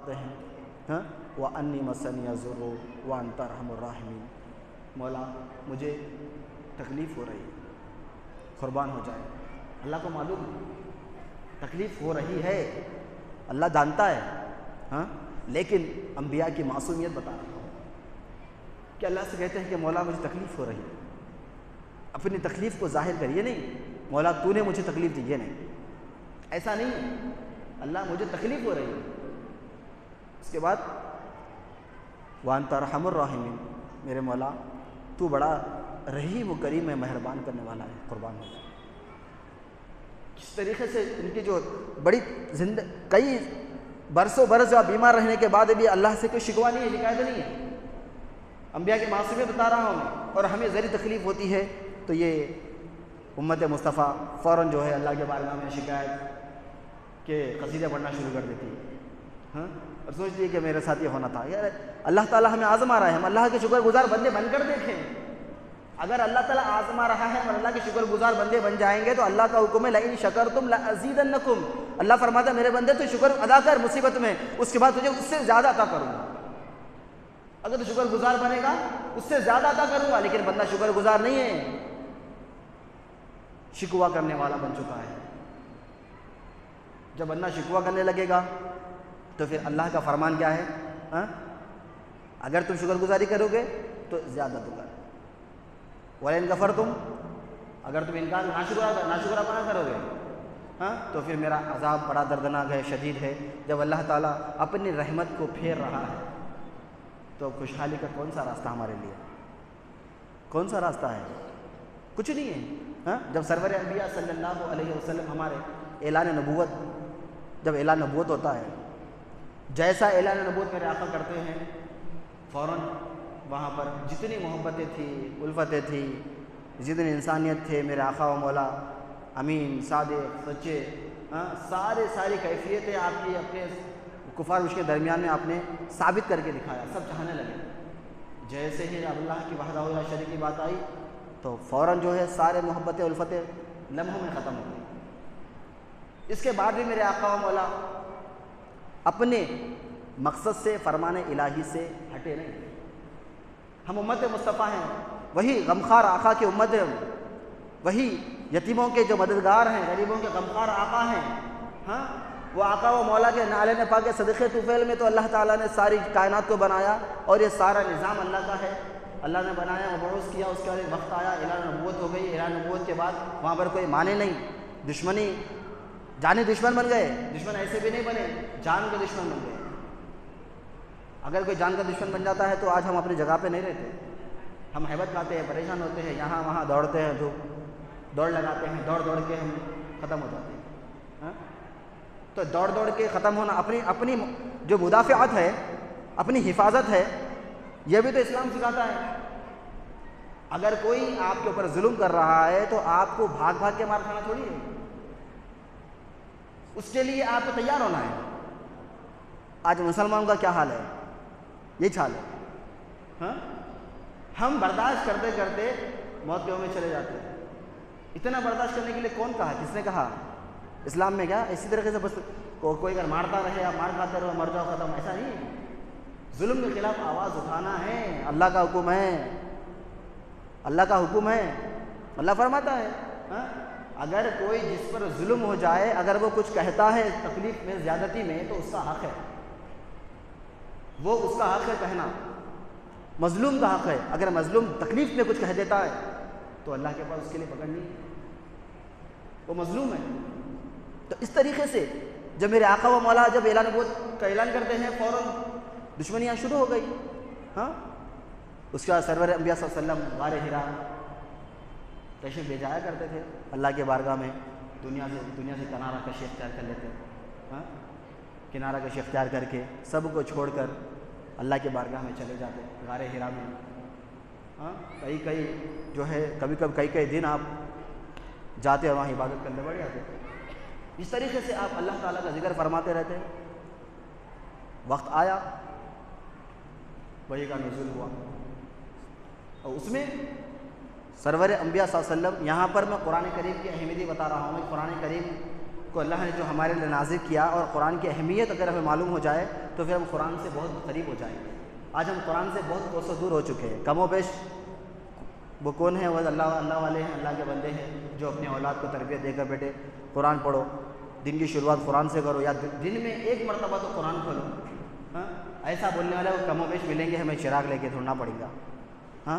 ہیں ہاں وَأَنِّي مَسَّنِيَ الضُّرُّ وَأَنْتَ أَرْحَمُ الرَّاحِمِينَ، مولا مجھے تکلیف ہو رہی ہے، قربان ہو جائے۔ اللہ کو معلوم ہے تکلیف ہو رہی ہے، اللہ جانتا ہے ہاں، لیکن انبیاء کی معصومیت بتا رہا ہوں کہ اللہ سے کہتے ہیں کہ مولا مجھے تکلیف ہو رہی ہے، اپنی تکلیف کو ظاہر کر، یہ نہیں مولا تو نے مجھے تکلیف دی، یہ نہیں، ایسا نہیں ہے، اللہ مجھے تکلیف ہو رہی ہے۔ اس کے بعد وَأَنْتَ أَرْحَمُ الرَّاحِمِينَ، میرے مولا تو بڑا رحیم و کریم ہے، مہربان کرنے والا ہے، قربان ہو جائے۔ کس طریقے سے ان کی جو بڑی کئی برسوں برس جو بیمار رہنے کے بعد بھی اللہ سے کوئی شکوہ نہیں ہے، شکایت نہیں ہے، انبیاء کی معصومیت بتا رہا ہوں میں، اور ہمیں ذری تکلیف ہوتی ہے تو یہ امت مصطفیٰ فوراً جو ہے اللہ کے بارگاہ میں شکایت کہ قصیدہ پڑھنا شروع کر دیتی ہے ہاں، اور سوچتی ہے کہ میرے ساتھ یہ ہونا تھا۔ یار اللہ تعالیٰ ہمیں آزما رہا ہے، ہم اللہ کے شکر گزار بندے بن کر دیکھیں۔ اگر اللہ تعالیٰ آزما رہا ہے اور اللہ کے شکر گزار بندے بن جائیں گے تو اللہ کا حکم ہے لئن شکرتم لازیدنکم، اللہ فرماتا ہے میرے بندے تو شکر ادا کر مصیبت میں، اس کے بعد تجھے اس سے زیادہ عطا کروں گا۔ اگر تو شکر گزار بنے گا اس سے زیادہ عطا کروں گا، لیکن بندہ شکر گزار نہیں ہے، شکوہ کرنے والا بن چکا ہے۔ جب بندہ شکوہ کرنے لگے گا تو پھر اللہ کا فرمان کیا ہے ہاں؟ اگر تم شکر گزاری کرو گے تو زیادہ دوں گا، وَلَئِن كَفَرْتُمْ، اگر تم انکار ناشکرانہ کرو گے ہاں تو پھر میرا عذاب بڑا دردناک ہے، شدید ہے۔ جب اللہ تعالیٰ اپنی رحمت کو پھیر رہا ہے تو خوشحالی کا کون سا راستہ ہمارے لیے؟ کون سا راستہ ہے؟ کچھ نہیں ہے ہاں۔ جب سرور انبیاء صلی اللہ علیہ وسلم ہمارے اعلان نبوت، جب اعلان نبوت ہوتا ہے، جیسا اعلان نبوت میرے آقا کرتے ہیں، فوراً وہاں پر جتنی محبتیں تھیں، الفتیں تھیں، جتنی انسانیت تھے، میرے آقا و مولا امین صادق سچے ہاں، ساری کیفیتیں آپ کی اپنے کفار مشرک کے درمیان میں آپ نے ثابت کر کے دکھایا، سب چاہنے لگے۔ جیسے ہی اللہ کی وحدہ لا شریک کی بات آئی تو فوراً جو ہے سارے محبتیں الفتیں لمحوں میں ختم ہو گئی۔ اس کے بعد بھی میرے آقا و مولا اپنے مقصد سے، فرمان الہی سے ہٹے نہیں۔ ہم امت مصطفیٰ ہیں، وہی غمخوار آقا کی امت ہے، وہی یتیموں کے جو مددگار ہیں، غریبوں کے غمخوار آقا ہیں ہاں۔ وہ آقا و مولا کے نالے نے پاک صدقے طفیل میں تو اللہ تعالیٰ نے ساری کائنات کو بنایا، اور یہ سارا نظام اللہ کا ہے، اللہ نے بنایا، مبعوث کیا، اس کے بعد ایک وقت آیا اعلان نبوت ہو گئی، اعلان نبوت کے بعد وہاں پر کوئی مانے نہیں، دشمنی، جانی دشمن بن گئے، دشمن ایسے بھی نہیں بنے، جان کے دشمن بن گئے۔ اگر کوئی جان کا دشمن بن جاتا ہے تو آج ہم اپنی جگہ پہ نہیں رہتے، ہم ہیبت کھاتے ہیں، پریشان ہوتے ہیں، یہاں وہاں دوڑتے ہیں، دوڑ لگاتے ہیں، دوڑ کے ہم ختم ہو جاتے ہیں ہاں؟ تو دوڑ کے ختم ہونا، اپنی جو مدافعت ہے، اپنی حفاظت ہے، یہ بھی تو اسلام سکھاتا ہے۔ اگر کوئی آپ کے اوپر ظلم کر رہا ہے تو آپ کو بھاگ کے مار کھانا تھوڑی ہے، اس کے لیے آپ کو تیار ہونا ہے۔ آج مسلمانوں کا کیا حال ہے؟ یہ حال ہے ہاں؟ ہم برداشت کرتے کرتے موت کے منہ میں چلے جاتے ہیں۔ اتنا برداشت کرنے کے لیے کون کہا؟ کس نے کہا؟ اسلام میں کیا اسی طریقے سے بس کوئی اگر مارتا رہے آپ مار کھاتے رہو، مر جاؤ، ختم، ایسا نہیں ہے۔ ظلم کے خلاف آواز اٹھانا ہے، اللہ کا حکم ہے، اللہ کا حکم ہے۔ اللہ فرماتا ہے ہاں؟ اگر کوئی جس پر ظلم ہو جائے، اگر وہ کچھ کہتا ہے تکلیف میں، زیادتی میں، تو اس کا حق ہے، وہ اس کا حق ہے کہنا، مظلوم کا حق ہے۔ اگر مظلوم تکلیف میں کچھ کہہ دیتا ہے تو اللہ کے پاس اس کے لیے پکڑ نہیں ہے، وہ مظلوم ہے۔ تو اس طریقے سے جب میرے آقا و مولا جب اعلان نبوت کا اعلان کرتے ہیں، فوراً دشمنیاں شروع ہو گئی ہاں۔ اس کے بعد سرور انبیاء صلی اللہ علیہ وسلم غار حرا تشریف لے جایا کرتے تھے اللہ کے بارگاہ میں، دنیا سے کنارہ کشی اختیار کر لیتے ہاں، کنارہ کشی اختیار کر کے سب کو چھوڑ کر اللہ کے بارگاہ میں چلے جاتے غار حرا میں ہاں۔ کئی جو ہے کبھی کئی دن آپ جاتے اور وہاں عبادت کرنے بیٹھ جاتے۔ اس طریقے سے آپ اللہ تعالیٰ کا ذکر فرماتے رہتے۔ وقت آیا، وحی کا نزول ہوا، اور اس میں سرور انبیاء صلی اللہ علیہ وسلم، یہاں پر میں قرآن کریم کی اہمیت بتا رہا ہوں۔ قرآن کریم کو اللہ نے جو ہمارے لیے نازل کیا، اور قرآن کی اہمیت اگر ہمیں معلوم ہو جائے تو پھر ہم قرآن سے بہت قریب ہو جائیں گے۔ آج ہم قرآن سے بہت کوسوں دور ہو چکے ہیں۔ کم و بیش وہ کون ہیں؟ وہ اللہ والے ہیں، اللہ کے بندے ہیں جو اپنے اولاد کو تربیت دے کر بیٹے قرآن پڑھو، دن کی شروعات قرآن سے کرو، یا دن میں ایک مرتبہ تو قرآن کھولو۔ ہاں، ایسا بولنے والے وہ کم و بیش ملیں گے، ہمیں چراغ لے کے ڈھونڈنا پڑے گا۔ ہاں،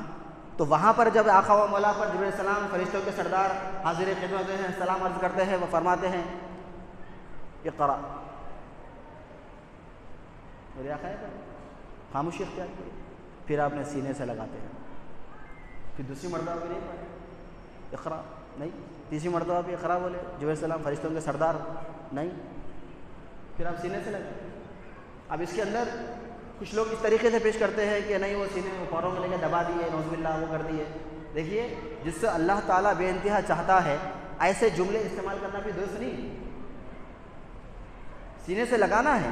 تو وہاں پر جب آقا و مولا پر جبرائیل السلام فرشتوں کے سردار حاضر خدمت ہیں، سلام عرض کرتے ہیں، وہ فرماتے ہیں اقرا، میرے آقا ہے، خاموشی اختیار کی، پھر آپ نے سینے سے لگاتے ہیں، پھر دوسری مرتبہ بھی نہیں پڑھے اقرا نہیں، تیسری مرتبہ بھی اقرا بولے جبرائیل السلام فرشتوں کے سردار نہیں، پھر آپ سینے سے لگائیں۔ اب اس کے اندر کچھ لوگ اس طریقے سے پیش کرتے ہیں کہ نہیں وہ سینے میں پوروں میں لے کے دبا دیے، نعوذ باللہ وہ کر دیے۔ دیکھیے، جس سے اللہ تعالیٰ بے انتہا چاہتا ہے ایسے جملے استعمال کرنا بھی درست نہیں۔ سینے سے لگانا ہے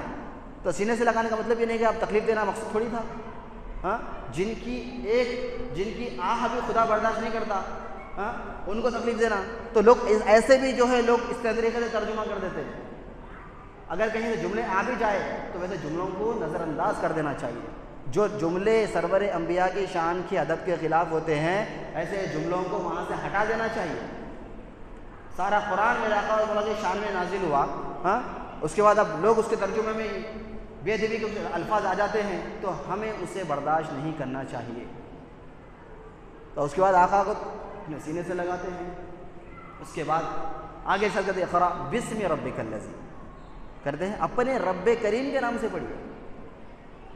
تو سینے سے لگانے کا مطلب یہ نہیں کہ آپ تکلیف دینا مقصد تھوڑی تھا۔ ہاں، جن کی آہ بھی خدا برداشت نہیں کرتا، ہاں، ان کو تکلیف دینا، تو لوگ ایسے بھی جو ہے لوگ اس طریقے سے ترجمہ کر دیتے ہیں۔ اگر کہیں سے جملے آ بھی جائے تو ویسے جملوں کو نظر انداز کر دینا چاہیے۔ جو جملے سرور انبیاء کی شان کی ادب کے خلاف ہوتے ہیں ایسے جملوں کو وہاں سے ہٹا دینا چاہیے۔ سارا قرآن میرے آقا و مولا کی شان میں نازل ہوا، ہاں، اس کے بعد اب لوگ اس کے ترجمے میں بے ادبی کے الفاظ آ جاتے ہیں تو ہمیں اسے برداشت نہیں کرنا چاہیے۔ تو اس کے بعد آقا کو اپنے سینے سے لگاتے ہیں، اس کے بعد آگے چل کر اقرا بسم ربک الذی کرتے ہیں، اپنے رب کریم کے نام سے پڑھیے۔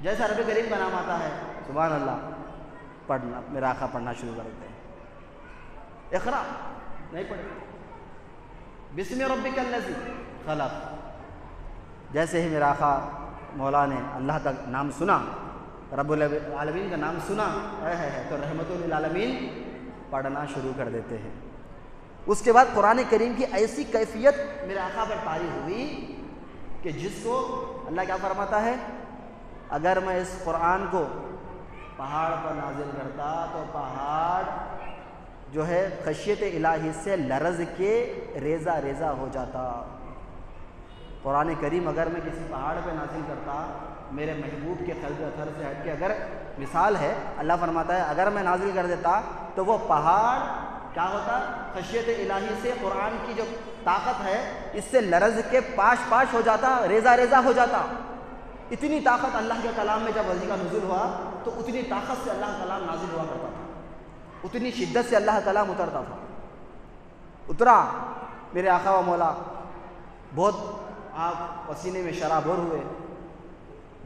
جیسا رب کریم کا نام آتا ہے سبحان اللہ پڑھنا، میرا آقا پڑھنا شروع کر دیتے ہیں۔ اقرا نہیں پڑھے، بسم ربک الذی خلق، جیسے ہی میرا آقا مولا نے اللہ کا نام سنا، رب العالمین کا نام سنا ہے تو رحمت للعالمین پڑھنا شروع کر دیتے ہیں۔ اس کے بعد قرآن کریم کی ایسی کیفیت میرے آقا پر طاری ہوئی کہ جس کو اللہ کیا فرماتا ہے، اگر میں اس قرآن کو پہاڑ پر نازل کرتا تو پہاڑ جو ہے خشیت الہی سے لرز کے ریزہ ریزہ ہو جاتا۔ قرآن کریم اگر میں کسی پہاڑ پہ نازل کرتا، میرے محبوب کے قلب اثر سے ہٹ کے، اگر مثال ہے اللہ فرماتا ہے اگر میں نازل کر دیتا تو وہ پہاڑ کیا ہوتا، خشیت الہی سے قرآن کی جو طاقت ہے اس سے لرز کے پاش پاش ہو جاتا، ریزہ ریزہ ہو جاتا۔ اتنی طاقت اللہ کے کلام میں جب وحی کا نزول ہوا تو اتنی طاقت سے اللہ کا کلام نازل ہوا کرتا تھا، اتنی شدت سے اللہ کا کلام اترتا تھا۔ اترا، میرے آقا و مولا بہت آپ پسینے میں شرابور ہوئے،